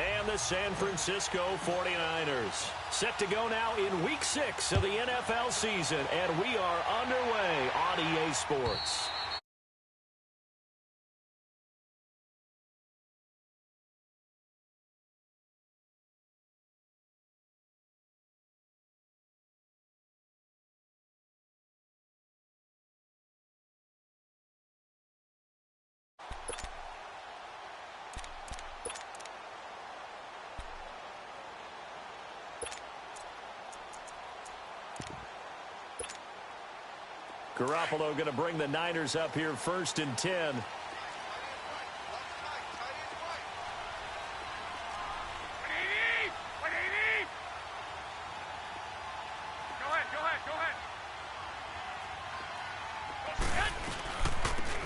And the San Francisco 49ers set to go now in Week 6 of the NFL season, and we are underway on EA Sports. Garoppolo going to bring the Niners up here 1st and 10.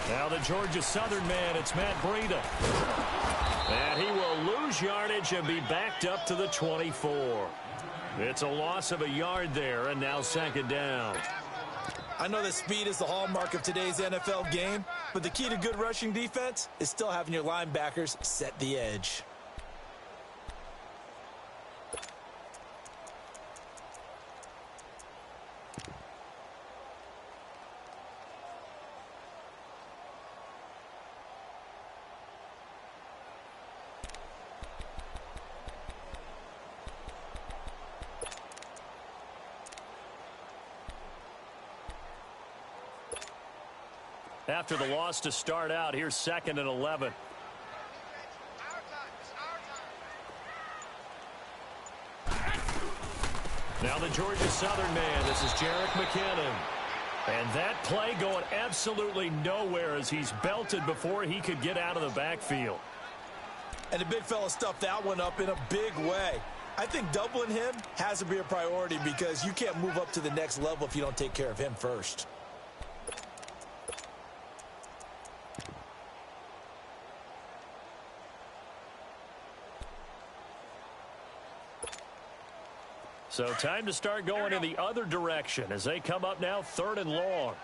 Now the Georgia Southern man, it's Matt Breida. And he will lose yardage and be backed up to the 24. It's a loss of a yard there, and now 2nd down. I know that speed is the hallmark of today's NFL game, but the key to good rushing defense is still having your linebackers set the edge. After the loss to start out, here's 2nd and 11. Now the Georgia Southern man, this is Jerick McKinnon. And that play going absolutely nowhere as he's belted before he could get out of the backfield. And the big fella stuffed that one up in a big way. I think doubling him has to be a priority because you can't move up to the next level if you don't take care of him first. So time to start going in the other direction as they come up now 3rd and long.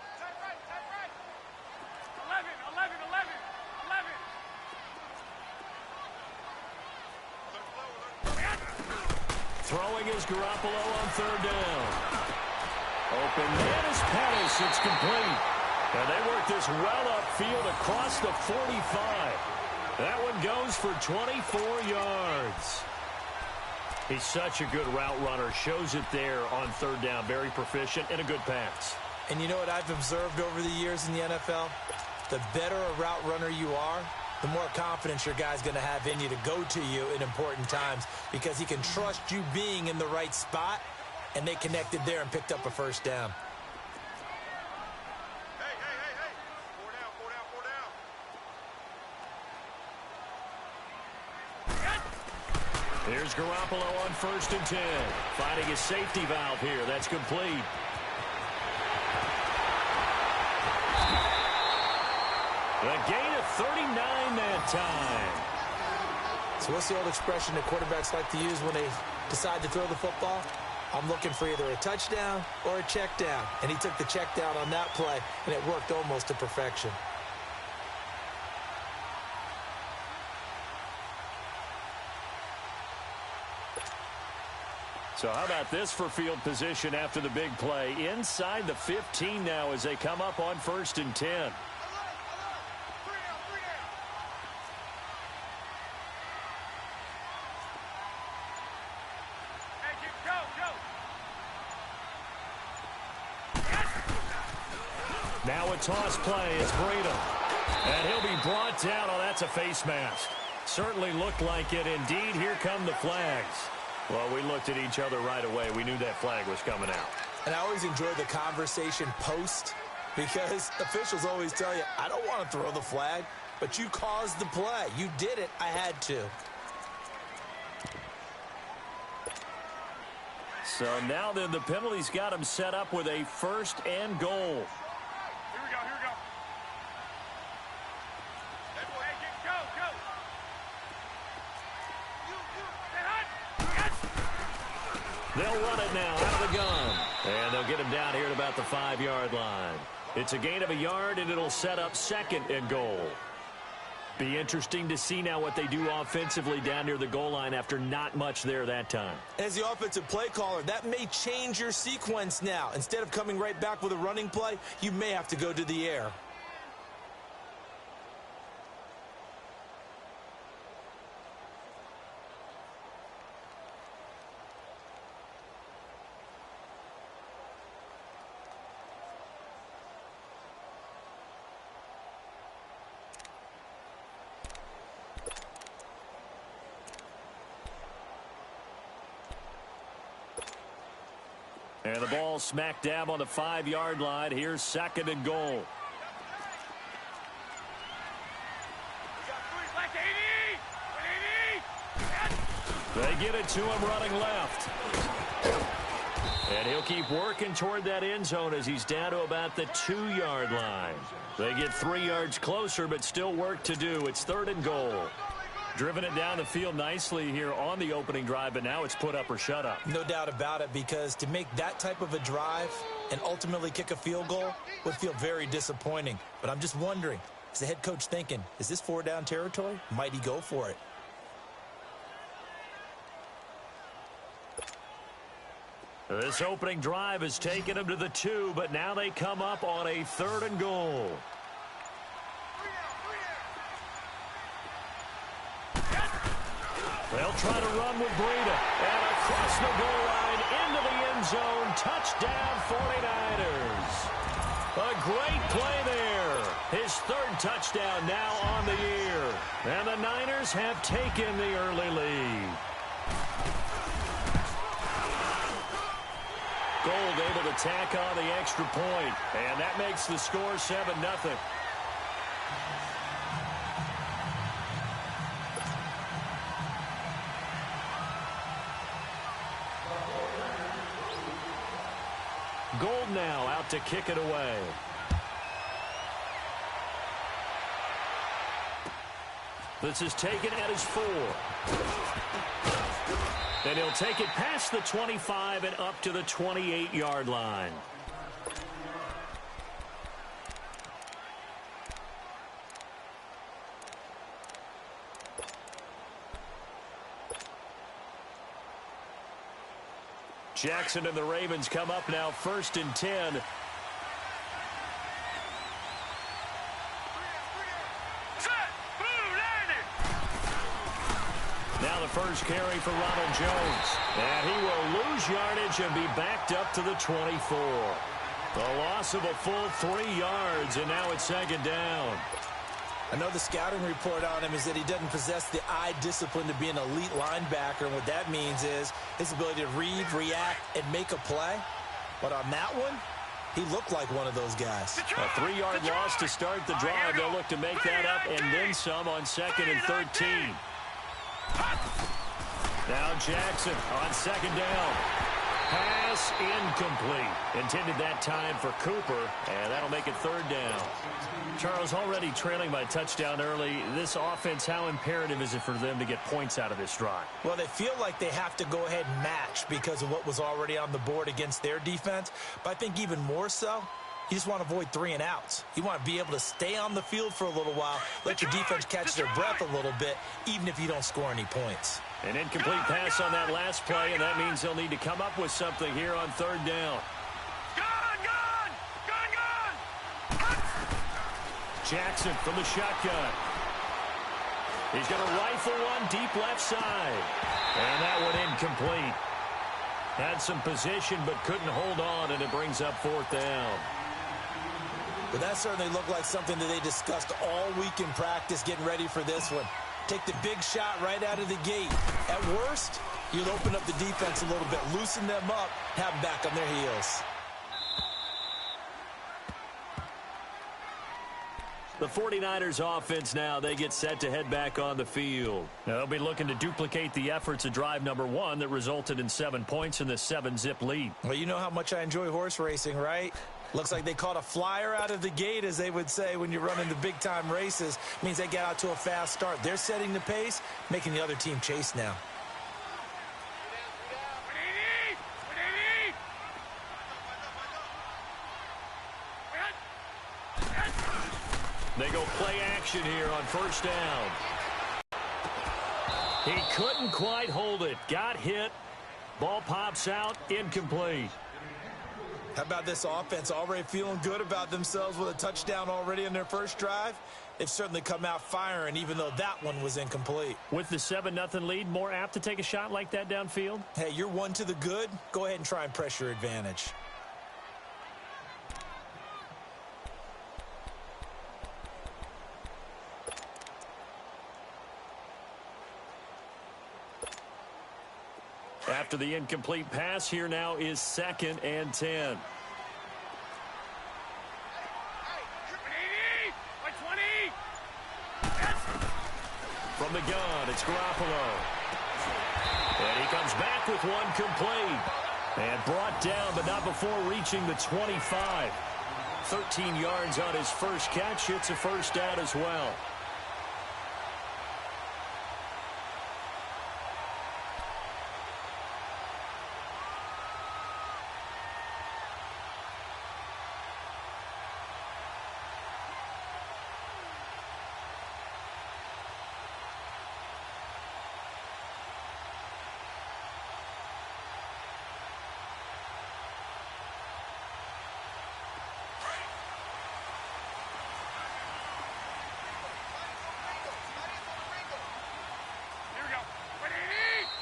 Throwing is Garoppolo on 3rd down. Open man is Pettis. It's complete. And they work this well upfield across the 45. That one goes for 24 yards. He's such a good route runner. Shows it there on 3rd down. Very proficient and a good pass. And you know what I've observed over the years in the NFL? The better a route runner you are, the more confidence your guy's going to have in you to go to you in important times because he can trust you being in the right spot, and they connected there and picked up a 1st down. Here's Garoppolo on 1st and 10. Finding his safety valve here. That's complete. The gain of 39 that time. So what's the old expression that quarterbacks like to use when they decide to throw the football? I'm looking for either a touchdown or a check down. And he took the check down on that play, and it worked almost to perfection. So how about this for field position after the big play? Inside the 15 now as they come up on 1st and 10. Now a toss play. It's Breida. And he'll be brought down. Oh, that's a face mask. Certainly looked like it. Indeed, here come the flags. Well, we looked at each other right away. We knew that flag was coming out. And I always enjoy the conversation post because officials always tell you, I don't want to throw the flag, but you caused the play. You did it. I had to. So now then the penalty's got him set up with a 1st and goal. They'll run it now out of the gun. And they'll get him down here at about the 5-yard line. It's a gain of a yard, and it'll set up 2nd and goal. Be interesting to see now what they do offensively down near the goal line after not much there that time. As the offensive play caller, that may change your sequence now. Instead of coming right back with a running play, you may have to go to the air. And the ball smack dab on the 5-yard line. Here's 2nd and goal. They get it to him running left. And he'll keep working toward that end zone as he's down to about the 2-yard line. They get 3 yards closer, but still work to do. It's 3rd and goal. Driven it down the field nicely here on the opening drive, but now it's put up or shut up. No doubt about it, because to make that type of a drive and ultimately kick a field goal would feel very disappointing. But I'm just wondering, is the head coach thinking, is this 4-down territory? Might he go for it? This opening drive has taken them to the 2, but now they come up on a 3rd and goal. They'll try to run with Breida. And across the goal line into the end zone. Touchdown 49ers. A great play there. His 3rd touchdown now on the year. And the Niners have taken the early lead. Gold able to tack on the extra point. And that makes the score 7-0. Gold now out to kick it away. This is taken at his 4. And he'll take it past the 25 and up to the 28-yard line. Jackson and the Ravens come up now 1st and 10. Now the first carry for Ronald Jones. And he will lose yardage and be backed up to the 24. The loss of a full 3 yards, and now it's 2nd down. I know the scouting report on him is that he doesn't possess the eye discipline to be an elite linebacker, and what that means is his ability to read, react, and make a play. But on that one, he looked like one of those guys. A 3-yard loss to start the drive. They'll look to make that up and then some on 2nd and 13. Now Jackson on 2nd down. Pass incomplete. Intended that time for Cooper, and that'll make it 3rd down. Charles, already trailing by touchdown early. This offense, how imperative is it for them to get points out of this drive? Well, they feel like they have to go ahead and match because of what was already on the board against their defense. But I think even more so, you just want to avoid 3 and outs. You want to be able to stay on the field for a little while, let your defense catch their breath a little bit, even if you don't score any points. An incomplete pass on that last play, and that means they'll need to come up with something here on 3rd down. Jackson from the shotgun. He's going to rifle one deep left side. And that one incomplete. Had some position but couldn't hold on, and it brings up 4th down. But that certainly looked like something that they discussed all week in practice getting ready for this one. Take the big shot right out of the gate. At worst, you'll open up the defense a little bit, loosen them up, have them back on their heels. The 49ers offense now, they get set to head back on the field. Now, they'll be looking to duplicate the efforts of drive number 1 that resulted in 7 points in the 7-zip lead. Well, you know how much I enjoy horse racing, right? Looks like they caught a flyer out of the gate, as they would say when you're running the big-time races. Means they get out to a fast start. They're setting the pace, making the other team chase now. They go play action here on first down. He couldn't quite hold it. Got hit. Ball pops out. Incomplete. How about this offense already feeling good about themselves with a touchdown already in their first drive? They've certainly come out firing, even though that one was incomplete. With the 7-0 lead, more apt to take a shot like that downfield? Hey, you're one to the good. Go ahead and try and press your advantage. After the incomplete pass, here now is 2nd and 10. From the gun, it's Garoppolo. And he comes back with one complete. And brought down, but not before reaching the 25. 13 yards on his first catch. It's a first down as well.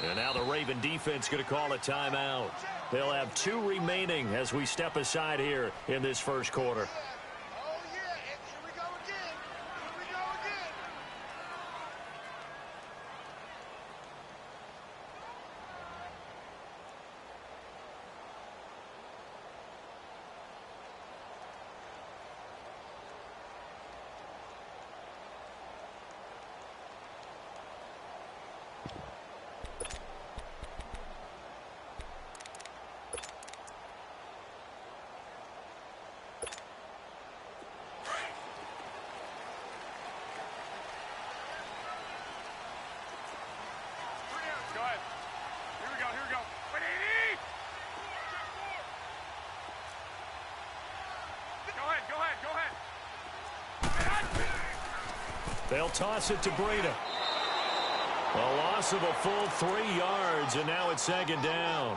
And now the Raven defense going to call a timeout. They'll have 2 remaining as we step aside here in this first quarter. They'll toss it to Breida. A loss of a full 3 yards, and now it's 2nd down.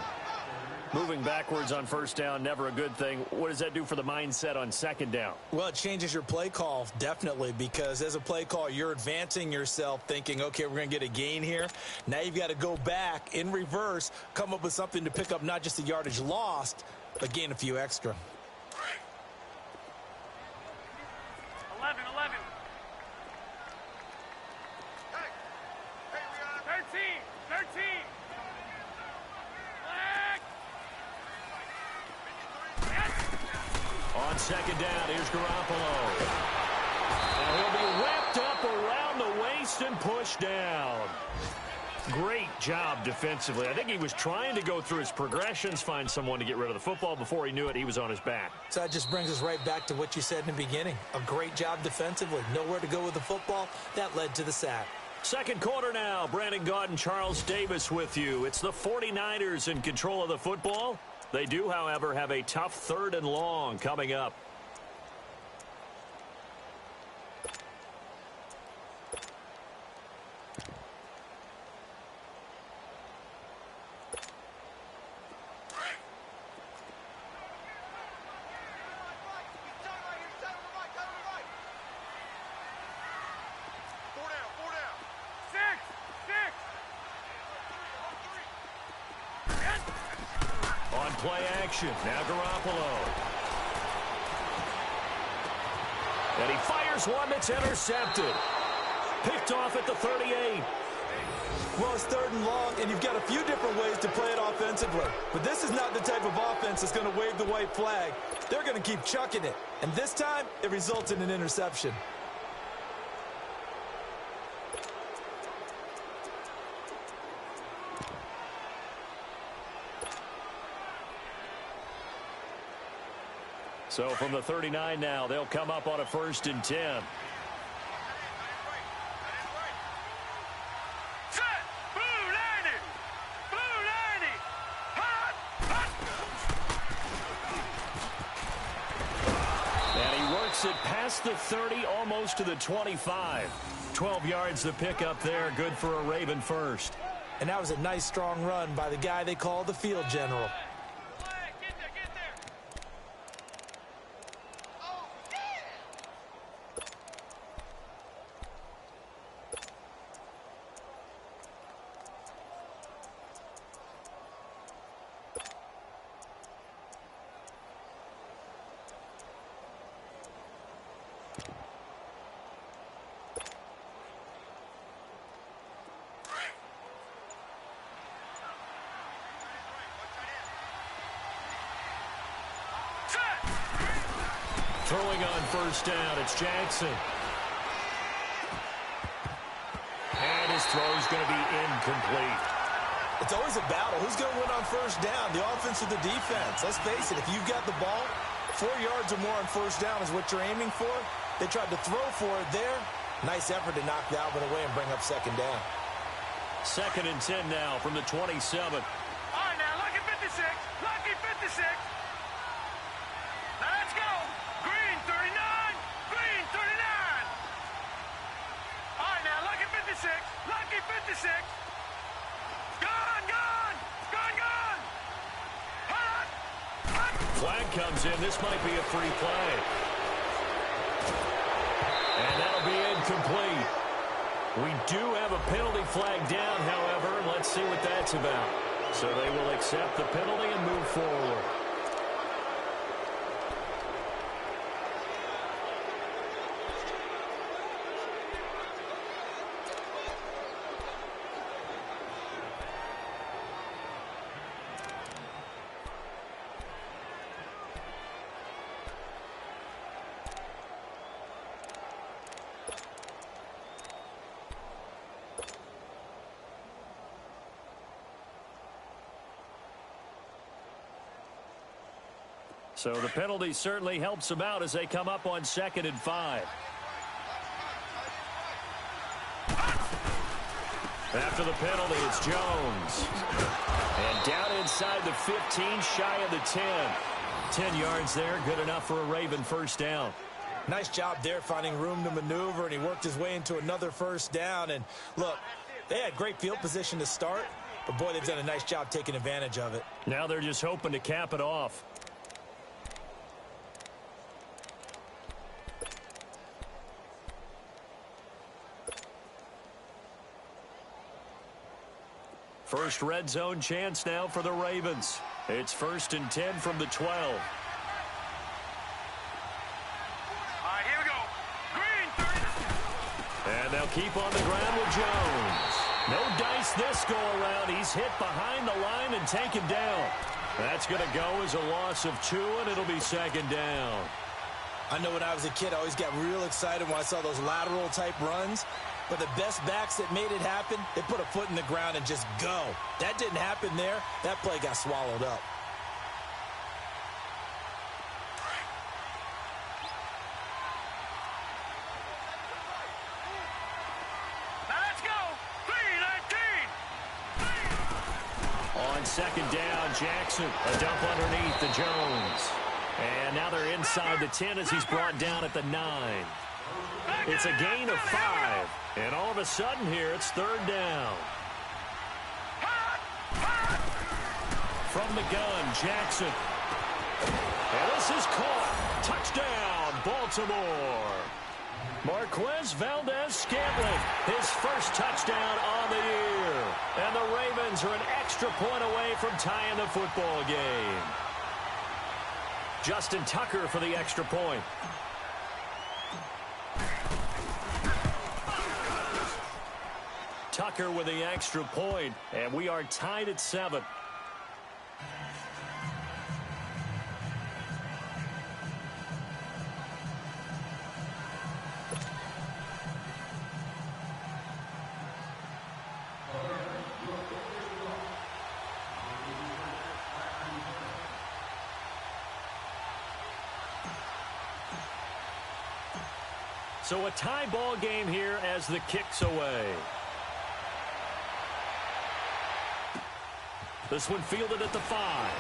Moving backwards on first down, never a good thing. What does that do for the mindset on 2nd down? Well, it changes your play call, definitely, because as a play call, you're advancing yourself thinking, okay, we're going to get a gain here. Now you've got to go back in reverse, come up with something to pick up not just the yardage lost, but gain a few extra. 11. 13. On 2nd down, here's Garoppolo. And he'll be wrapped up around the waist and pushed down. Great job defensively. I think he was trying to go through his progressions, find someone to get rid of the football. Before he knew it, he was on his back. So that just brings us right back to what you said in the beginning. A great job defensively. Nowhere to go with the football. That led to the sack. Second quarter now. Brandon Gaudin and Charles Davis with you. It's the 49ers in control of the football. They do, however, have a tough 3rd and long coming up. Play action. Now Garoppolo. And he fires one that's intercepted. Picked off at the 38. Well, it's 3rd and long, and you've got a few different ways to play it offensively. But this is not the type of offense that's going to wave the white flag. They're going to keep chucking it. And this time, it results in an interception. So from the 39 now, they'll come up on a 1st and 10. Makes it past the 30, almost to the 25. 12 yards to pick up there. Good for a Raven first. And that was a nice, strong run by the guy they call the field general. Throwing on first down, it's Jackson. And his throw's going to be incomplete. It's always a battle. Who's going to win on first down, the offense or the defense? Let's face it, if you've got the ball, 4 yards or more on first down is what you're aiming for. They tried to throw for it there. Nice effort to knock that one away and bring up second down. 2nd and 10 now from the 27. All right, now, lucky 56. Lucky 56. Now, let's go. Green, 39. Green, 39. All right, now, lucky 56. Lucky 56. Gone, gone. Gone, gone. Hot. Hot. Flag comes in. This might be a free play. And that'll be incomplete. We do have a penalty flag down, however. Let's see what that's about. So they will accept the penalty and move forward. So the penalty certainly helps them out as they come up on 2nd and 5. After the penalty, it's Jones. And down inside the 15, shy of the 10. 10 yards there, good enough for a Raven first down. Nice job there finding room to maneuver, and he worked his way into another first down. And look, they had great field position to start, but boy, they've done a nice job taking advantage of it. Now they're just hoping to cap it off. First red zone chance now for the Ravens. It's 1st and 10 from the 12. All right, here we go. Green, 30. And they'll keep on the ground with Jones. No dice this go-around. He's hit behind the line and taken down. That's going to go as a loss of 2, and it'll be 2nd down. I know when I was a kid, I always got real excited when I saw those lateral-type runs. But the best backs that made it happen, they put a foot in the ground and just go. That didn't happen there. That play got swallowed up. Now let's go. 3-19. On 2nd down, Jackson. A dump underneath to Jones. And now they're inside the 10 as he's brought down at the 9. It's a gain of 5. And all of a sudden here, it's 3rd down. From the gun, Jackson. And this is caught. Touchdown, Baltimore. Marquez Valdez-Scantling, his first touchdown on the year. And the Ravens are an extra point away from tying the football game. Justin Tucker for the extra point. Tucker with the extra point, and we are tied at 7. So a tie ball game here as the kick's away. This one fielded at the 5.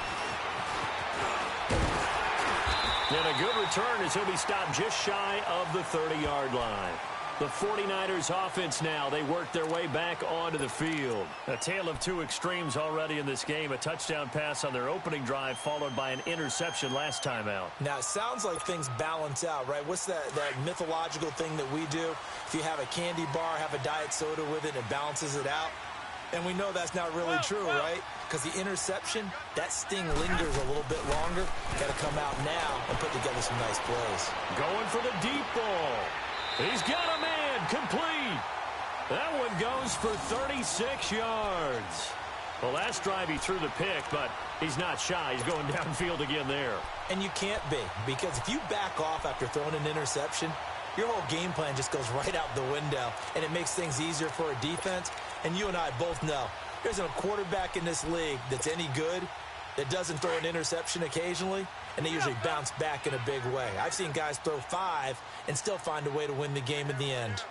And a good return as he'll be stopped just shy of the 30-yard line. The 49ers offense now, they work their way back onto the field. A tale of two extremes already in this game. A touchdown pass on their opening drive followed by an interception last time out. Now, it sounds like things balance out, right? What's that mythological thing that we do? If you have a candy bar, have a diet soda with it, it balances it out. And we know that's not really true, right? Because the interception, that sting lingers a little bit longer. Got to come out now and put together some nice plays. Going for the deep ball. He's got a man, complete. That one goes for 36 yards. Well, last drive he threw the pick, but he's not shy. He's going downfield again there. And you can't be, because if you back off after throwing an interception, your whole game plan just goes right out the window, and it makes things easier for a defense. And you and I both know there's a quarterback in this league that's any good that doesn't throw an interception occasionally, and they usually bounce back in a big way. I've seen guys throw 5 and still find a way to win the game in the end.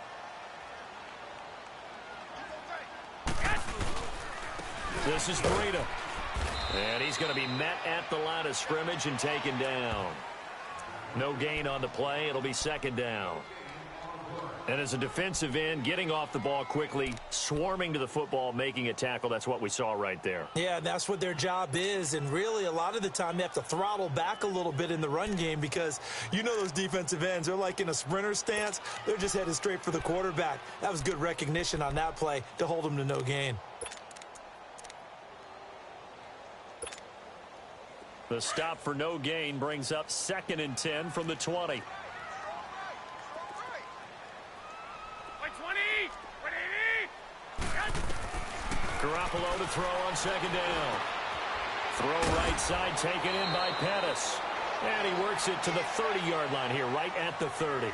This is Breida. And he's going to be met at the line of scrimmage and taken down. No gain on the play. It'll be second down. And as a defensive end, getting off the ball quickly, swarming to the football, making a tackle, that's what we saw right there. Yeah, that's what their job is. And really, a lot of the time, they have to throttle back a little bit in the run game because you know those defensive ends, they're like in a sprinter stance. They're just headed straight for the quarterback. That was good recognition on that play to hold them to no gain. The stop for no gain brings up 2nd and 10 from the 20. Garoppolo to throw on second down. Throw right side taken in by Pettis. And he works it to the 30-yard line here, right at the 30.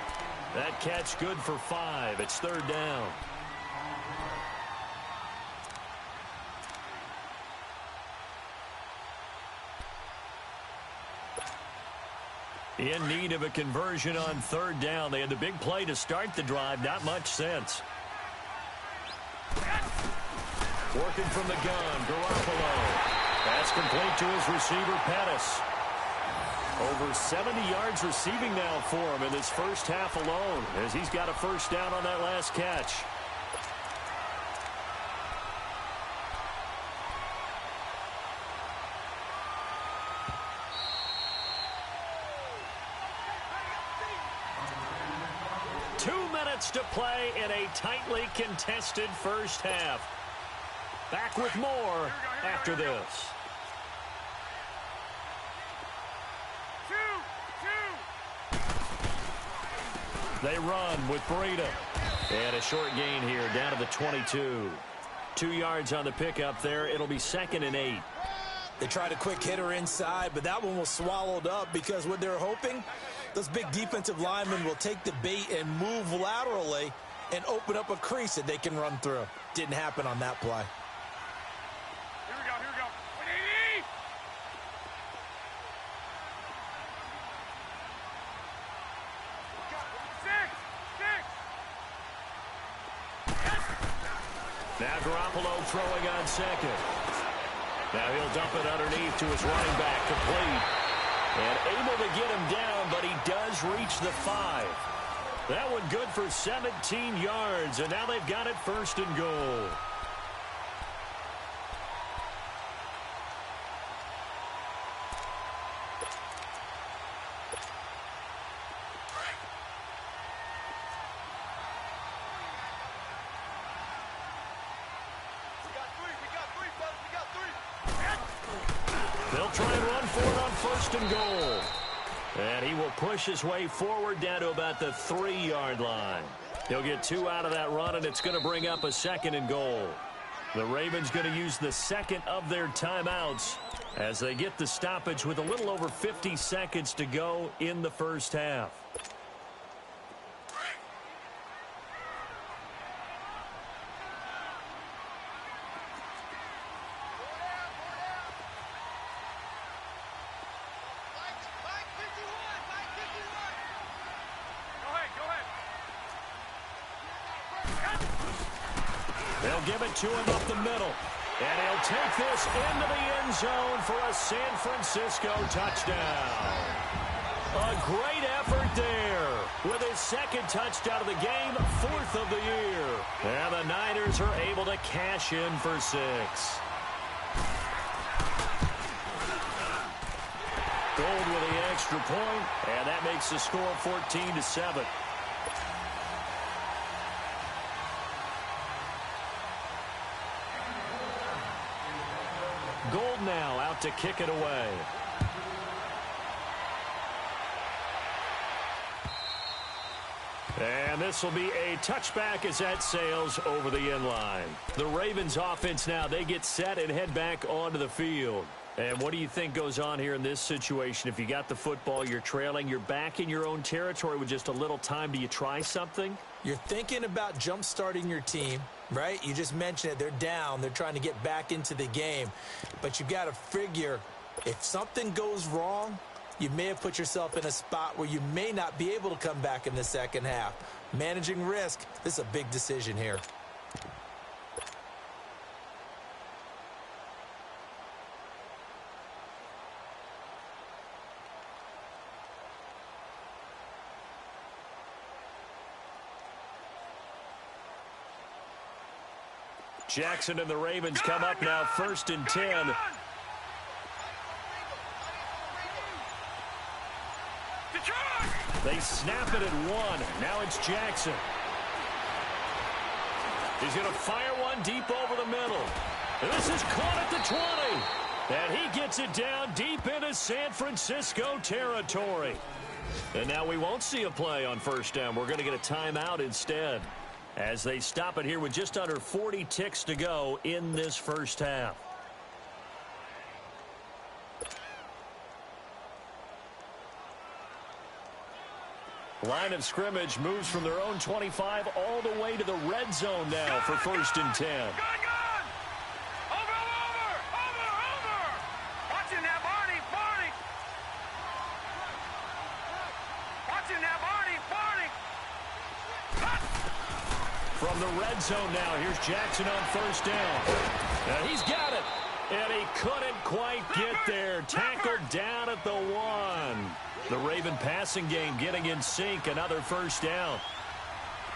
That catch good for 5. It's third down. In need of a conversion on third down. They had the big play to start the drive. Not much sense. Working from the gun, Garoppolo. Pass complete to his receiver, Pettis. Over 70 yards receiving now for him in this first half alone, as he's got a first down on that last catch. To play in a tightly contested first half. Back with more after this. They run with Breida. And a short gain here down to the 22. 2 yards on the pickup there. It'll be 2nd and 8. They tried a quick hitter inside, but that one was swallowed up because what they're hoping, those big defensive linemen will take the bait and move laterally and open up a crease that they can run through. Didn't happen on that play. Here we go, here we go. 180! 6! Now Garoppolo throwing on second. Now he'll dump it underneath to his running back, complete. And able to get him down, but he does reach the 5. That one good for 17 yards, and now they've got it 1st and goal. They'll try and run for it on 1st and goal. And he will push his way forward down to about the 3-yard line. He'll get 2 out of that run, and it's going to bring up a 2nd and goal. The Ravens going to use the second of their timeouts as they get the stoppage with a little over 50 seconds to go in the first half. They'll give it to him up the middle. And he'll take this into the end zone for a San Francisco touchdown. A great effort there with his second touchdown of the game, 4th of the year. And the Niners are able to cash in for 6. Gold with the extra point, and that makes the score 14-7. Gold now out to kick it away. And this will be a touchback as that sails over the end line. The Ravens offense now, they get set and head back onto the field. And what do you think goes on here in this situation? If you got the football, you're trailing, you're back in your own territory with just a little time. Do you try something? You're thinking about jump-starting your team, right? You just mentioned it. They're down. They're trying to get back into the game. But you got to figure if something goes wrong, you may have put yourself in a spot where you may not be able to come back in the second half. Managing risk, this is a big decision here. Jackson and the Ravens come up now, 1st and 10. They snap it at 1. Now it's Jackson. He's going to fire one deep over the middle. And this is caught at the 20. And he gets it down deep into San Francisco territory. And now we won't see a play on 1st down. We're going to get a timeout instead, as they stop it here with just under 40 ticks to go in this first half. Line of scrimmage moves from their own 25 all the way to the red zone now for 1st and 10. Gone! Over! Watching that, Barney! Watching that, Barney! From the red zone now, here's Jackson on 1st down. And he's got it. And he couldn't quite get there. Tackled down at the 1. The Raven passing game getting in sync. Another 1st down.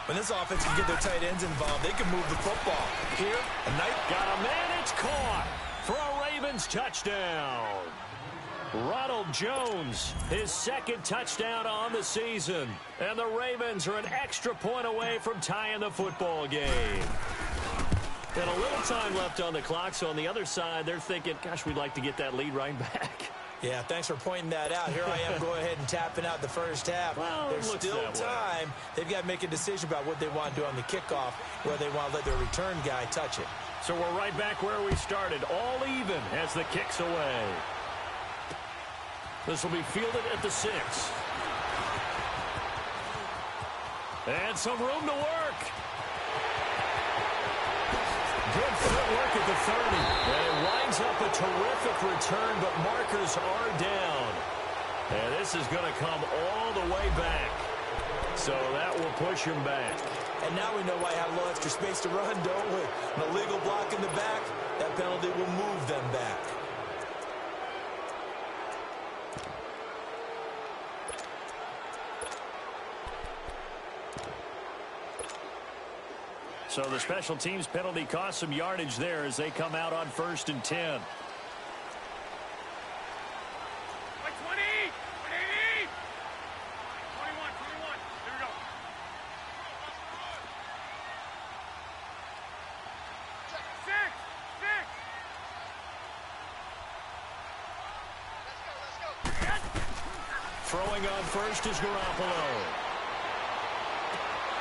When this offense can get their tight ends involved, they can move the football. Here, a night. Got a man. It's caught for a Ravens touchdown. Ronald Jones, his 2nd touchdown on the season. And the Ravens are an extra point away from tying the football game. And a little time left on the clock, so on the other side, they're thinking, gosh, we'd like to get that lead right back. Yeah, thanks for pointing that out. Here I am going ahead and tapping out the first half. Well, there's still time. They've got to make a decision about what they want to do on the kickoff, whether they want to let their return guy touch it. So we're right back where we started, all even as the kick's away. This will be fielded at the 6. And some room to work. Good footwork at the 30. And it winds up a terrific return, but markers are down. And this is going to come all the way back. So that will push him back. And now we know why I have a little extra space to run, don't we? An illegal block in the back, that penalty will move them back. So the special teams penalty cost some yardage there as they come out on 1st and 10. Like 20! 21. Here we go. Six! Let's go! Throwing on 1st is Garoppolo.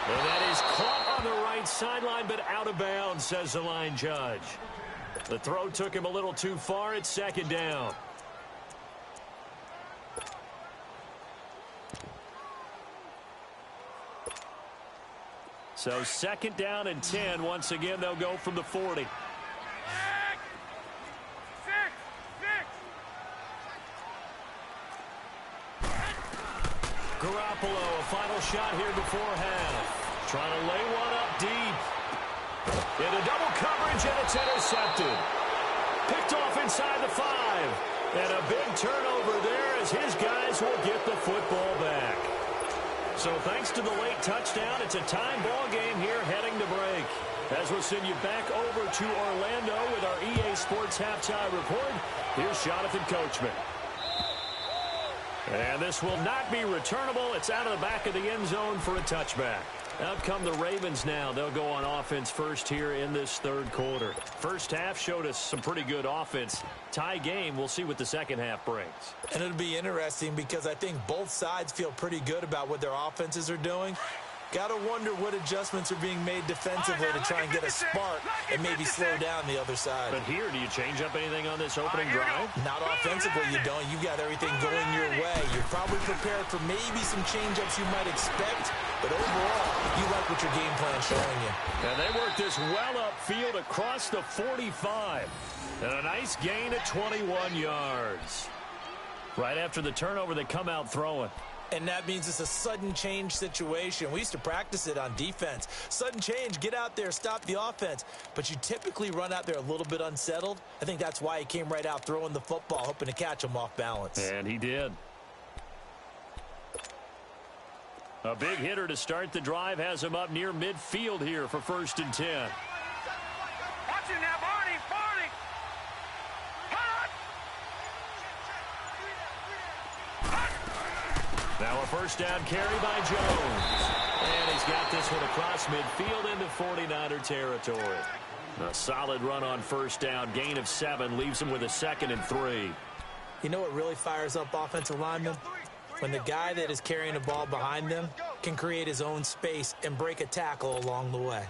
And that is caught on the right sideline, but out of bounds, says the line judge. The throw took him a little too far. It's 2nd down. So 2nd down and 10. Once again, they'll go from the 40. Garoppolo, a final shot here before half. Trying to lay one up deep. Into double coverage, and it's intercepted. Picked off inside the 5. And a big turnover there as his guys will get the football back. So thanks to the late touchdown, it's a time ball game here heading to break. As we'll send you back over to Orlando with our EA Sports Halftime Report, here's Jonathan Coachman. And this will not be returnable. It's out of the back of the end zone for a touchback. Out come the Ravens now. They'll go on offense first here in this third quarter. First half showed us some pretty good offense. Tie game. We'll see what the second half brings. And it'll be interesting because I think both sides feel pretty good about what their offenses are doing. Got to wonder what adjustments are being made defensively to try and get a spark and maybe slow down the other side. But here, do you change up anything on this opening drive? Not offensively, you don't. You got everything going your way. You're probably prepared for maybe some change-ups you might expect, but overall, you like what your game plan's showing you. And they work this well upfield across the 45. And a nice gain at 21 yards. Right after the turnover, they come out throwing. And that means it's a sudden change situation. We used to practice it on defense. Sudden change, get out there, stop the offense. But you typically run out there a little bit unsettled. I think that's why he came right out throwing the football, hoping to catch him off balance. And he did. A big hitter to start the drive has him up near midfield here for 1st and 10. Watch it now, Barney, Barney. Now a first down carry by Jones. And he's got this one across midfield into 49er territory. A solid run on first down. Gain of 7 leaves him with a 2nd and 3. You know what really fires up offensive linemen? When the guy that is carrying the ball behind them can create his own space and break a tackle along the way.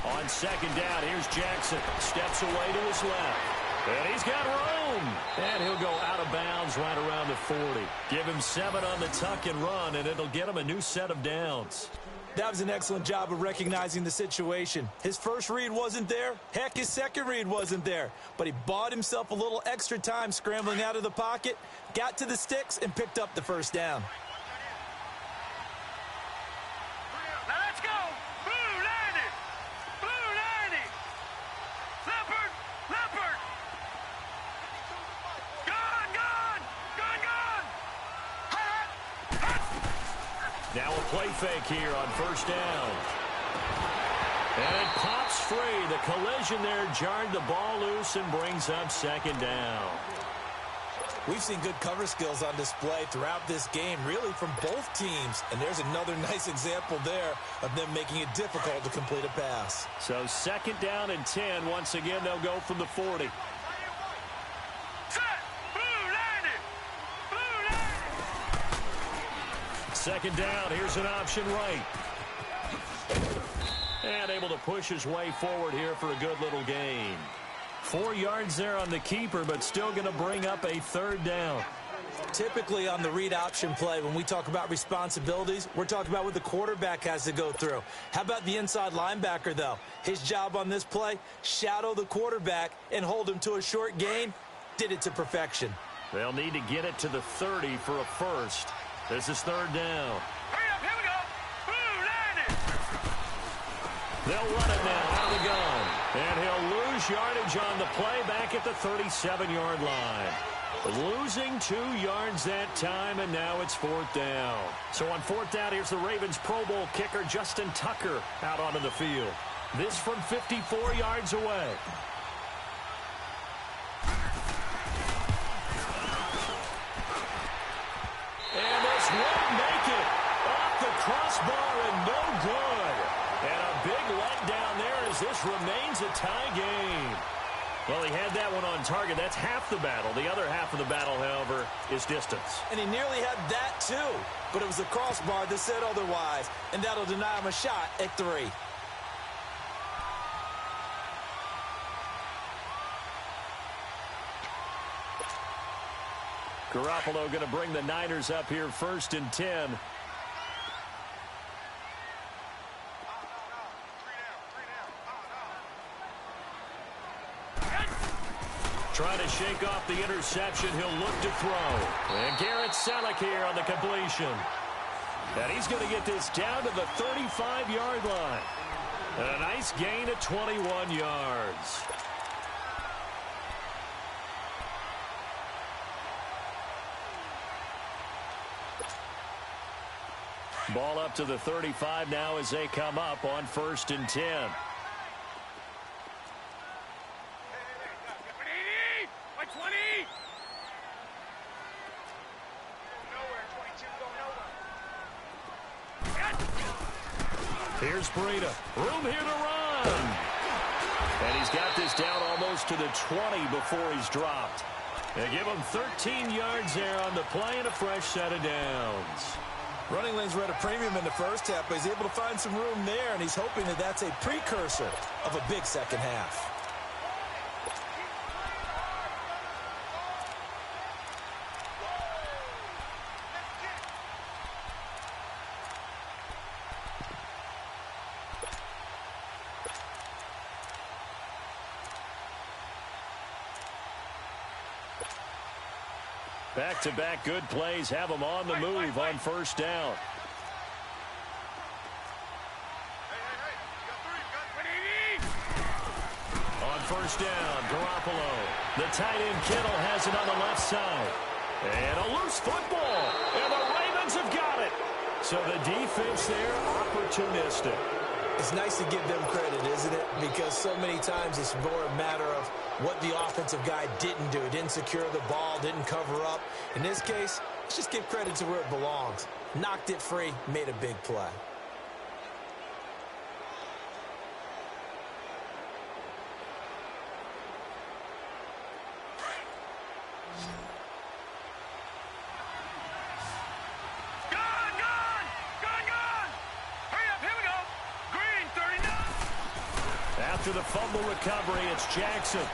On 2nd down, here's Jackson. Steps away to his left. And he's got room. And he'll go out of bounds right around the 40. Give him 7 on the tuck and run, and it'll get him a new set of downs. That was an excellent job of recognizing the situation. His first read wasn't there. Heck, his second read wasn't there. But he bought himself a little extra time scrambling out of the pocket, got to the sticks, and picked up the first down. Now let's go. Blue, Landy. Blue, Landy. Leopard, Leopard. Gone, gone. Gone, gone. Now a play fake here on first down. And it pops free. The collision there jarred the ball loose and brings up 2nd down. We've seen good cover skills on display throughout this game, really from both teams. And there's another nice example there of them making it difficult to complete a pass. So 2nd down and 10. Once again, they'll go from the 40. Set. Blue, Landy. Blue, Landy. 2nd down. Here's an option right. And able to push his way forward here for a good little gain. 4 yards there on the keeper, but still going to bring up a 3rd down. Typically on the read option play, when we talk about responsibilities, we're talking about what the quarterback has to go through. How about the inside linebacker, though? His job on this play, shadow the quarterback and hold him to a short gain. Did it to perfection. They'll need to get it to the 30 for a first. This is 3rd down. Hurry up, here we go. Blue, Landy. They'll run it now out of the gun. And he'll lose yardage on the play back at the 37-yard line. Losing 2 yards that time, and now it's 4th down. So on 4th down, here's the Ravens Pro Bowl kicker Justin Tucker out onto the field. This from 54 yards away. And this won't make it. Off the crossbar and no good. And a big letdown there as this remains a tie game. Well, he had that one on target. That's half the battle. The other half of the battle, however, is distance. And he nearly had that, too. But it was the crossbar that said otherwise. And that'll deny him a shot at 3. Garoppolo going to bring the Niners up here 1st and 10. Trying to shake off the interception, he'll look to throw. And Garrett Selleck here on the completion. And he's going to get this down to the 35-yard line. And a nice gain of 21 yards. Ball up to the 35 now as they come up on 1st and 10. Here's Breida. Room here to run. And he's got this down almost to the 20 before he's dropped. They give him 13 yards there on the play and a fresh set of downs. Running lanes were at a premium in the first half, but he's able to find some room there, and he's hoping that that's a precursor of a big second half. Back-to-back good plays have him on the move on 1st down. On 1st down, Garoppolo. The tight end Kittle has it on the left side. And a loose football. And the Ravens have got it. So the defense there, opportunistic. It's nice to give them credit, isn't it? Because so many times it's more a matter of what the offensive guy didn't do. Didn't secure the ball, didn't cover up. In this case, let's just give credit to where it belongs. Knocked it free, made a big play. After the fumble recovery, it's Jackson.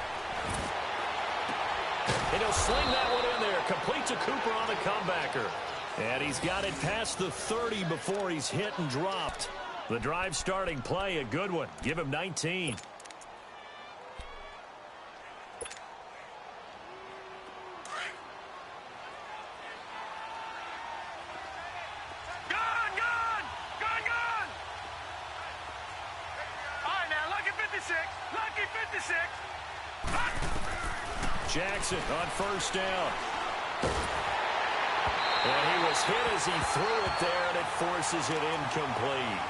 And he'll sling that one in there. Complete to Cooper on the comebacker. And he's got it past the 30 before he's hit and dropped. The drive starting play, a good one. Give him 19. Jackson on 1st down. And he was hit as he threw it there, and it forces it incomplete.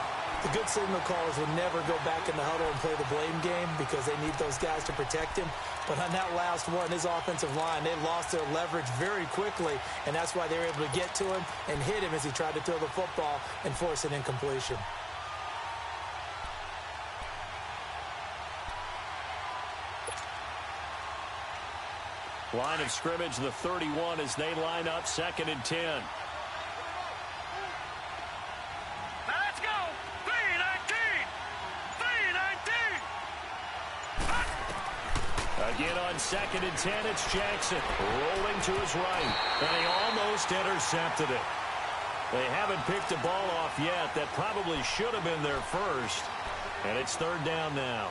The good signal callers will never go back in the huddle and play the blame game because they need those guys to protect him. But on that last one, his offensive line, they lost their leverage very quickly, and that's why they were able to get to him and hit him as he tried to throw the football and force an incompletion. Line of scrimmage, the 31 as they line up 2nd and 10. Let's go! 3-19! 3-19! Again on 2nd and 10, it's Jackson rolling to his right. And he almost intercepted it. They haven't picked the ball off yet. That probably should have been their first. And it's 3rd down now.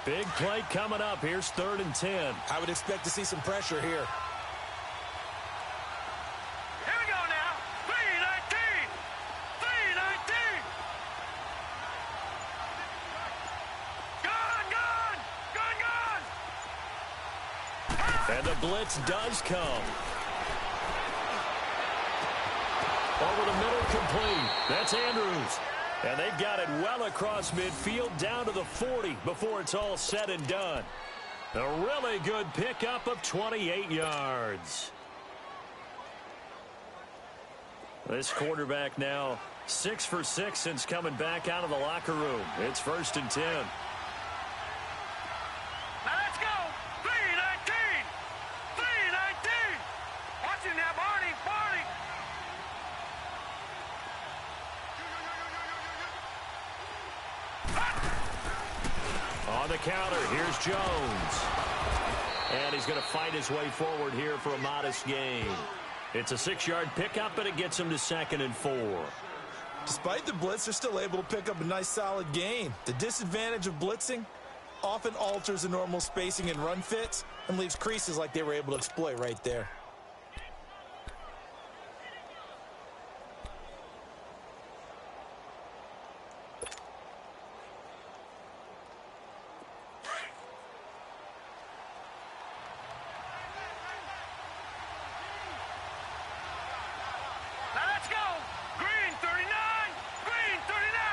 Big play coming up. Here's 3rd and 10. I would expect to see some pressure here. Here we go now. 3-19. 3-19. Gone! And the blitz does come. Over the middle, complete. That's Andrews. And they've got it well across midfield down to the 40 before it's all said and done. A really good pickup of 28 yards. This quarterback now 6 for 6 since coming back out of the locker room. It's 1st and 10. Now let's go. 3-19. 3-19. Watch him now, Barney. Barney. On the counter, here's Jones. And he's going to fight his way forward here for a modest gain. It's a 6-yard pickup, and it gets him to 2nd and 4. Despite the blitz, they're still able to pick up a nice, solid gain. The disadvantage of blitzing often alters the normal spacing and run fits and leaves creases like they were able to exploit right there. Now let's go. Green 39. Green 39.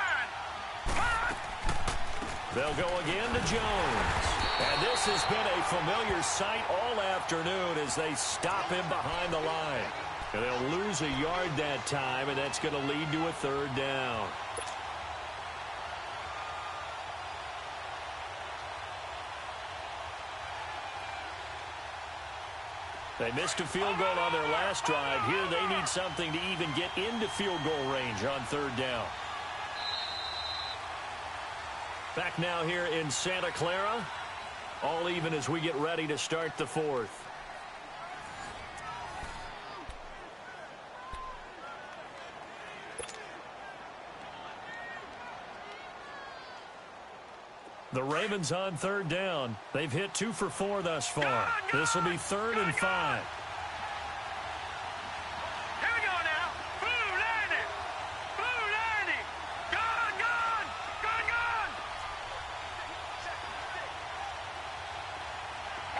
They'll go again to Jones. And this has been a familiar sight all afternoon as they stop him behind the line. And they'll lose a yard that time, and that's going to lead to a 3rd down. They missed a field goal on their last drive. Here they need something to even get into field goal range on 3rd down. Back now here in Santa Clara. All even as we get ready to start the 4th. The Ravens on 3rd down. They've hit 2 for 4 thus far. This will be 3rd and 5. Here we go now. Blue landing. Blue landing. Gone, gone. Gone, gone.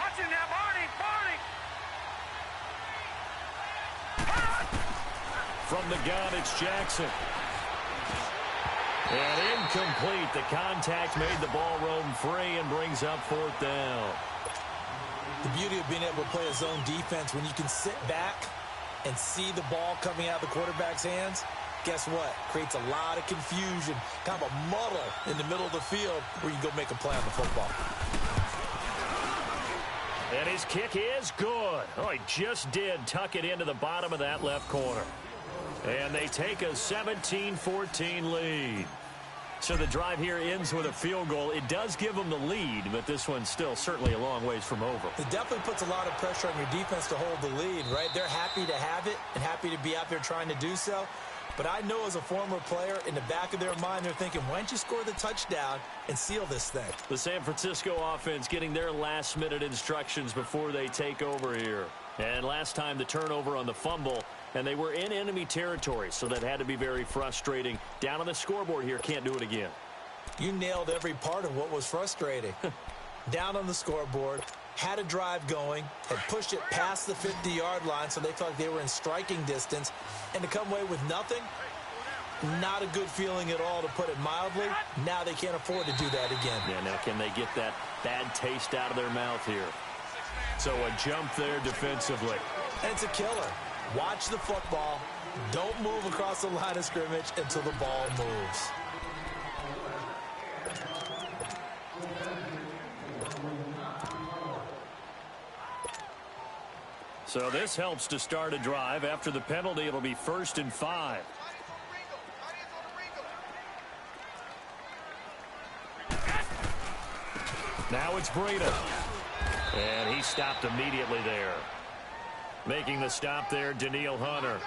Watching now, Barney. Barney. From the gun, it's Jackson. And incomplete. The contact made the ball roam free and brings up 4th down. The beauty of being able to play a zone defense when you can sit back and see the ball coming out of the quarterback's hands, guess what? Creates a lot of confusion, kind of a muddle in the middle of the field where you go make a play on the football. And his kick is good. Oh, he just did tuck it into the bottom of that left corner. And they take a 17-14 lead. So the drive here ends with a field goal. It does give them the lead, but this one's still certainly a long ways from over. It definitely puts a lot of pressure on your defense to hold the lead, right? They're happy to have it and happy to be out there trying to do so. But I know as a former player, in the back of their mind, they're thinking, why don't you score the touchdown and seal this thing? The San Francisco offense getting their last-minute instructions before they take over here. And last time the turnover on the fumble, and they were in enemy territory, so that had to be very frustrating. Down on the scoreboard here, can't do it again. You nailed every part of what was frustrating. Down on the scoreboard, had a drive going, had pushed it past the 50-yard line, so they felt like they were in striking distance, and to come away with nothing, not a good feeling at all, to put it mildly. Now they can't afford to do that again. Yeah, now can they get that bad taste out of their mouth here? So a jump there defensively. And it's a killer. Watch the football. Don't move across the line of scrimmage until the ball moves. So this helps to start a drive. After the penalty, it'll be 1st and 5. Now it's Breida. And he stopped immediately there. Making the stop there, Danielle Hunter.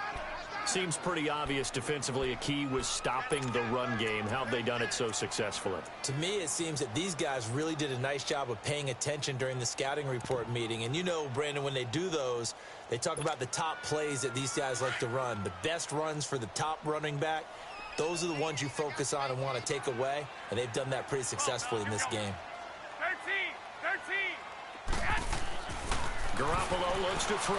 Seems pretty obvious defensively a key was stopping the run game. How have they done it so successfully? To me, it seems that these guys really did a nice job of paying attention during the scouting report meeting. And you know, Brandon, when they do those, they talk about the top plays that these guys like to run. The best runs for the top running back, those are the ones you focus on and want to take away. And they've done that pretty successfully in this game. 13. Garoppolo looks to throw.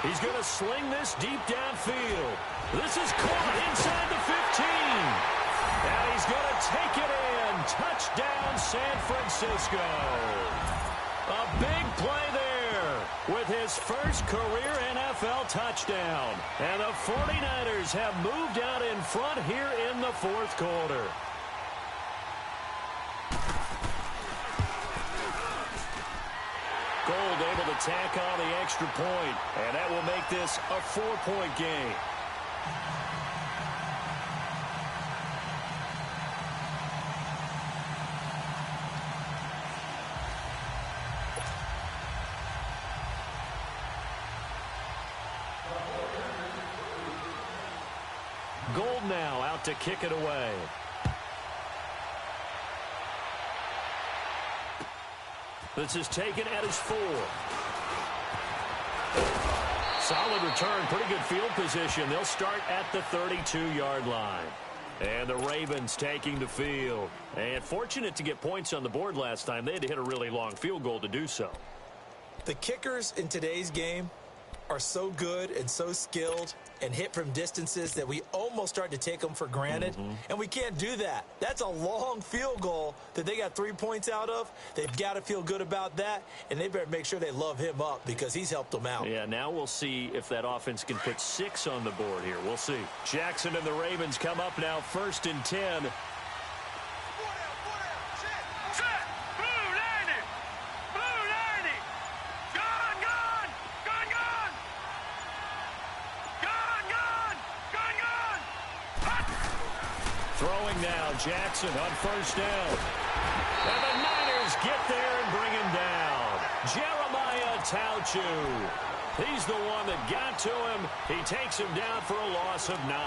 He's going to sling this deep downfield. This is caught inside the 15. And he's going to take it in. Touchdown, San Francisco. A big play there with his first career NFL touchdown. And the 49ers have moved out in front here in the 4th quarter. Gold able to tack on the extra point, and that will make this a 4-point game. him now, out to kick it away. This is taken at his 4. Solid return, pretty good field position. They'll start at the 32-yard line. And the Ravens taking the field. And fortunate to get points on the board last time. They had to hit a really long field goal to do so. The kickers in today's game are so good and so skilled and hit from distances that we almost start to take them for granted. And we can't do that. That's a long field goal that they got 3 points out of. They've got to feel good about that, and they better make sure they love him up because he's helped them out. Yeah, now we'll see if that offense can put 6 on the board here. We'll see. Jackson and the Ravens come up now, 1st and 10. Throwing now, Jackson on 1st down. And the Niners get there and bring him down. Jeremiah Tauchu. He's the one that got to him. He takes him down for a loss of 9.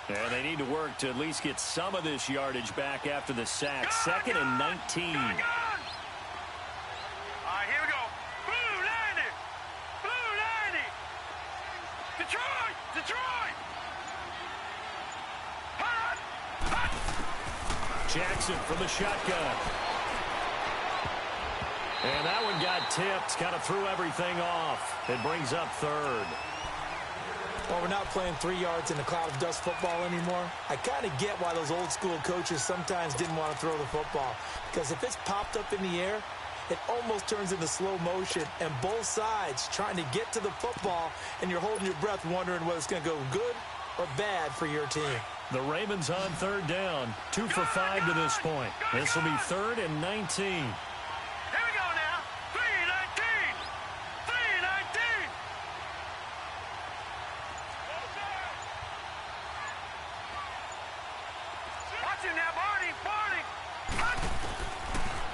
And they need to work to at least get some of this yardage back after the sack. 2nd and 19. All right, here we go. Blue 90. Blue 90. Detroit. Detroit. Hot. Hot. Jackson from the shotgun. And that one got tipped. Kind of threw everything off. It brings up 3rd. Well, we're not playing 3 yards in a cloud of dust football anymore. I kind of get why those old school coaches sometimes didn't want to throw the football. Because if it's popped up in the air, it almost turns into slow motion. And both sides trying to get to the football, and you're holding your breath wondering whether it's going to go good or bad for your team. The Ravens on 3rd down. 2 for 5 to this point. This will be 3rd and 19.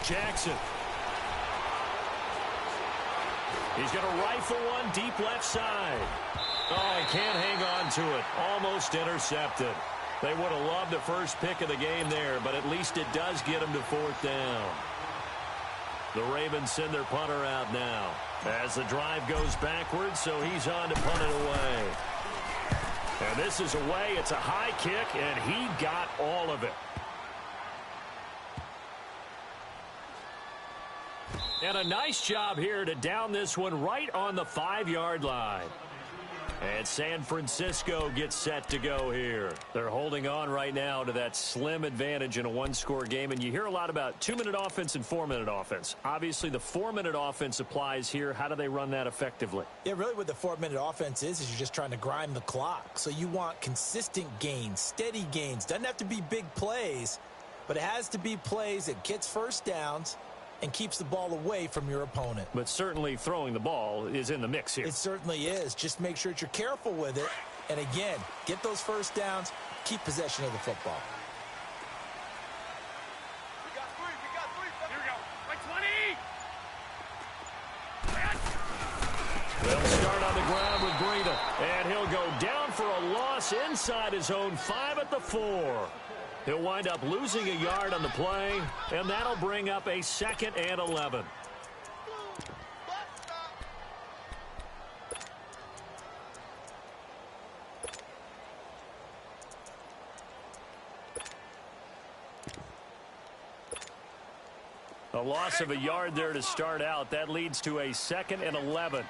Jackson. He's going to rifle one deep left side. Oh, he can't hang on to it. Almost intercepted. They would have loved the first pick of the game there, but at least it does get him to 4th down. The Ravens send their punter out now as the drive goes backwards, so he's on to punt it away. And this is away. It's a high kick, and he got all of it. And a nice job here to down this one right on the 5-yard line. And San Francisco gets set to go here. They're holding on right now to that slim advantage in a 1-score game. And you hear a lot about 2-minute offense and 4-minute offense. Obviously, the 4-minute offense applies here. How do they run that effectively? Yeah, really what the 4-minute offense is you're just trying to grind the clock. So you want consistent gains, steady gains. Doesn't have to be big plays, but it has to be plays that gets first downs and keeps the ball away from your opponent. But certainly throwing the ball is in the mix here. It certainly is. Just make sure that you're careful with it. And again, get those first downs, keep possession of the football. We got three. Here we go. Like 20. They'll start on the ground with Breida. And he'll go down for a loss inside his own 5 at the 4. He'll wind up losing a yard on the play, and that'll bring up a 2nd and 11. A loss of a yard there to start out. That leads to a 2nd and 11.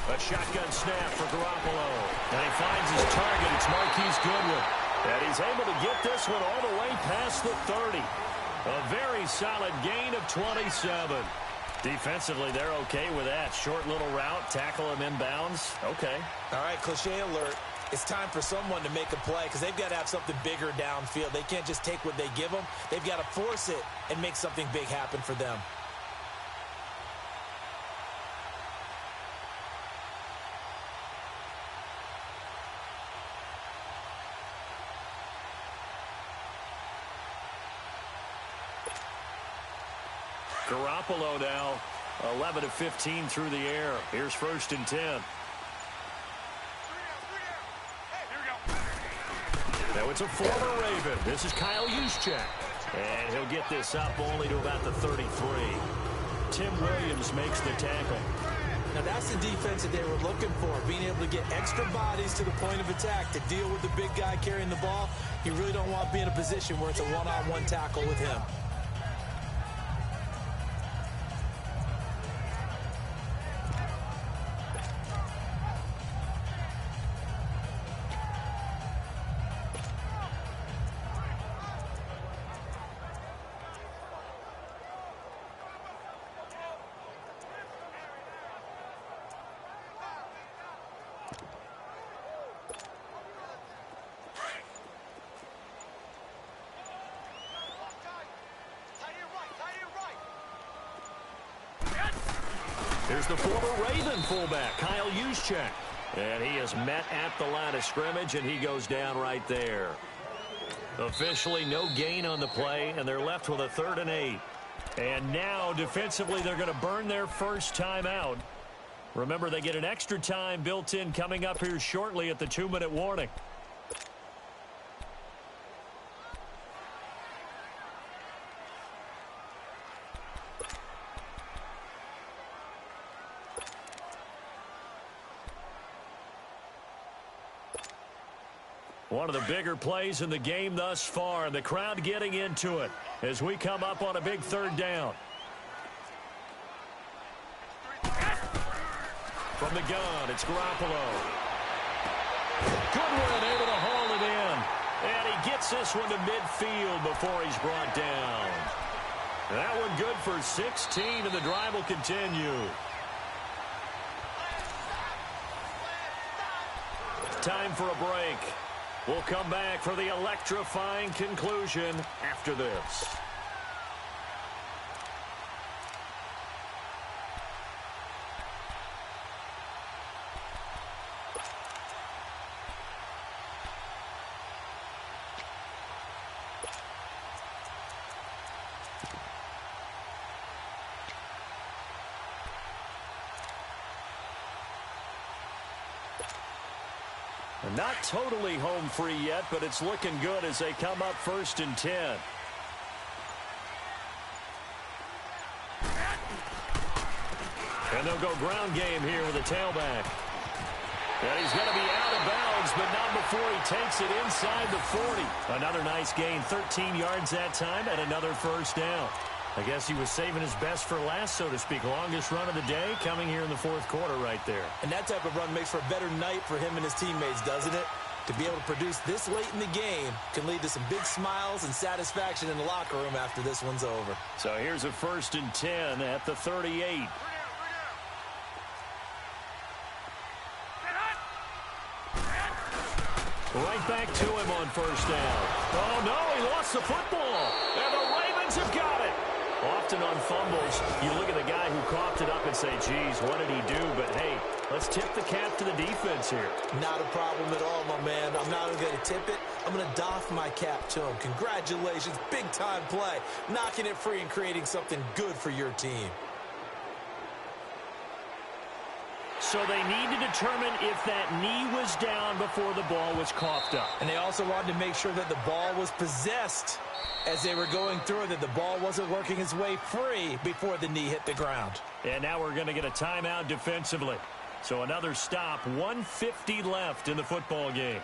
A shotgun snap for Garoppolo. And he finds his target. It's Marquise Goodwin. And he's able to get this one all the way past the 30. A very solid gain of 27. Defensively, they're okay with that. Short little route, tackle him inbounds. Okay. All right, cliche alert. It's time for someone to make a play because they've got to have something bigger downfield. They can't just take what they give them. They've got to force it and make something big happen for them. Garoppolo now, 11 of 15 through the air. Here's 1st and 10. Now it's a former Raven. This is Kyle Juszczyk. And he'll get this up only to about the 33. Tim Williams makes the tackle. Now that's the defense that they were looking for, being able to get extra bodies to the point of attack to deal with the big guy carrying the ball. You really don't want to be in a position where it's a one-on-one tackle with him. Here's the former Raven fullback, Kyle Juszczyk. And he is met at the line of scrimmage, and he goes down right there. Officially no gain on the play, and they're left with a 3rd and 8. And now, defensively, they're going to burn their first time out. Remember, they get an extra time built in coming up here shortly at the 2-minute warning. One of the bigger plays in the game thus far. The crowd getting into it as we come up on a big 3rd down. From the gun, it's Garoppolo. Goodwin able to haul it in. And he gets this one to midfield before he's brought down. That one good for 16, and the drive will continue. Time for a break. We'll come back for the electrifying conclusion after this. Not totally home free yet, but it's looking good as they come up 1st and 10. And they'll go ground game here with a tailback. And he's going to be out of bounds, but not before he takes it inside the 40. Another nice gain, 13 yards that time, and another 1st down. I guess he was saving his best for last, so to speak. Longest run of the day coming here in the 4th quarter right there. And that type of run makes for a better night for him and his teammates, doesn't it? To be able to produce this late in the game can lead to some big smiles and satisfaction in the locker room after this one's over. So here's a 1st and 10 at the 38. Right back to him on 1st down. Oh, no, he lost the football. And the Ravens have got it. Often on fumbles, you look at the guy who coughed it up and say, geez, what did he do? But, hey, let's tip the cap to the defense here. Not a problem at all, my man. I'm not even going to tip it. I'm going to doff my cap to him. Congratulations. Big-time play. Knocking it free and creating something good for your team. So they need to determine if that knee was down before the ball was coughed up. And they also wanted to make sure that the ball was possessed as they were going through it, that the ball wasn't working its way free before the knee hit the ground. And now we're going to get a timeout defensively. So another stop, 1:50 left in the football game.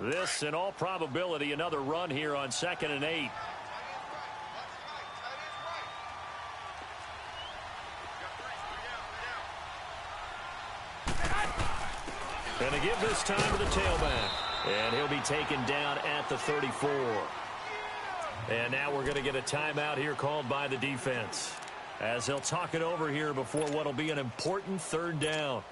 This, in all probability, another run here on 2nd and 8. And to give this time to the tailback. And he'll be taken down at the 34. And now we're going to get a timeout here called by the defense, as they'll talk it over here before what will be an important 3rd down.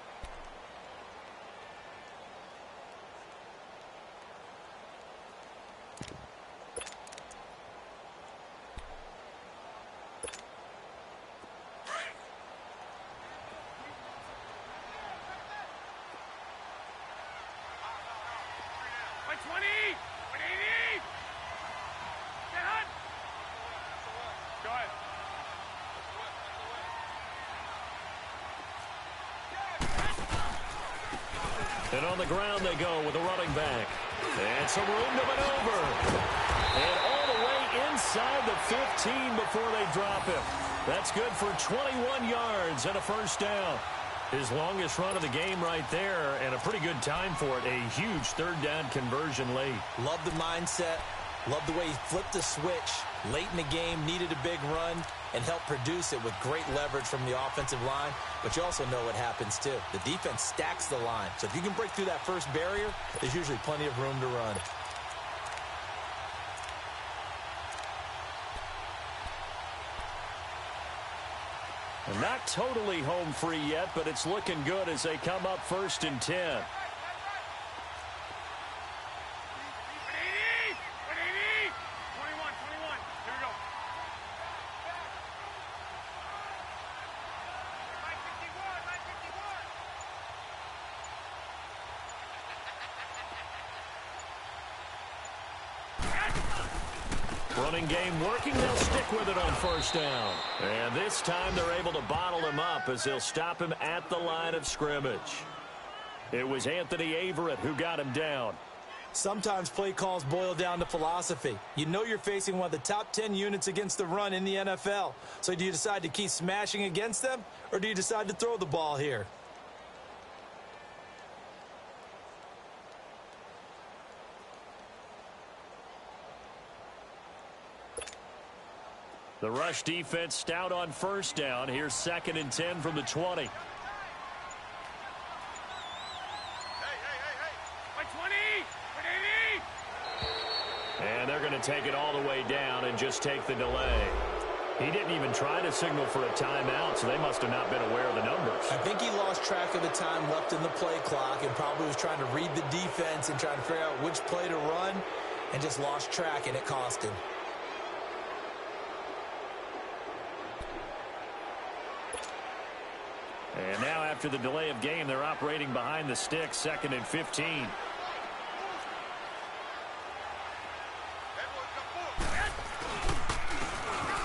And on the ground they go with a running back. And some room to maneuver. And all the way inside the 15 before they drop him. That's good for 21 yards and a 1st down. His longest run of the game right there, and a pretty good time for it. A huge 3rd down conversion late. Love the mindset. Love the way he flipped the switch. Late in the game, needed a big run, and helped produce it with great leverage from the offensive line. But you also know what happens, too. The defense stacks the line. So if you can break through that first barrier, there's usually plenty of room to run. And not totally home free yet, but it's looking good as they come up 1st and 10. Running game working. They'll stick with it on 1st down. And this time they're able to bottle him up as they'll stop him at the line of scrimmage. It was Anthony Averett who got him down. Sometimes play calls boil down to philosophy. You know you're facing one of the top 10 units against the run in the NFL. So do you decide to keep smashing against them, or do you decide to throw the ball here? The rush defense stout on 1st down. Here's 2nd and 10 from the 20. And they're going to take it all the way down and just take the delay. He didn't even try to signal for a timeout, so they must have not been aware of the numbers. I think he lost track of the time left in the play clock and probably was trying to read the defense and trying to figure out which play to run, and just lost track, and it cost him. And now after the delay of game, they're operating behind the sticks, 2nd and 15.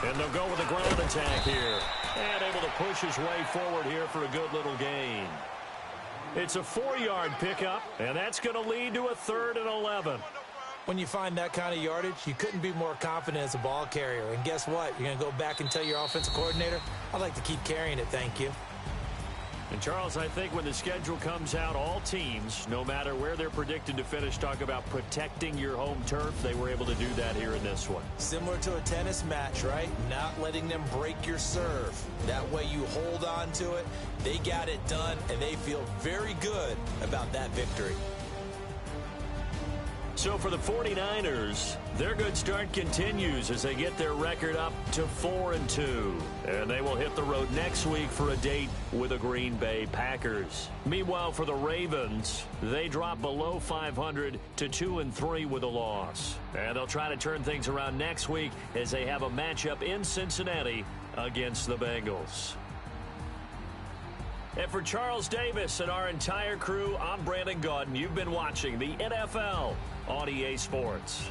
And they'll go with a ground attack here. And able to push his way forward here for a good little gain. It's a 4-yard pickup, and that's going to lead to a 3rd and 11. When you find that kind of yardage, you couldn't be more confident as a ball carrier. And guess what? You're going to go back and tell your offensive coordinator, I'd like to keep carrying it, thank you. And, Charles, I think when the schedule comes out, all teams, no matter where they're predicted to finish, talk about protecting your home turf. They were able to do that here in this one. Similar to a tennis match, right? Not letting them break your serve. That way you hold on to it. They got it done, and they feel very good about that victory. So for the 49ers, their good start continues as they get their record up to 4-2. And they will hit the road next week for a date with the Green Bay Packers. Meanwhile, for the Ravens, they drop below 500 to 2-3 with a loss. And they'll try to turn things around next week as they have a matchup in Cincinnati against the Bengals. And for Charles Davis and our entire crew, I'm Brandon Gaudin. You've been watching the NFL on EA Sports.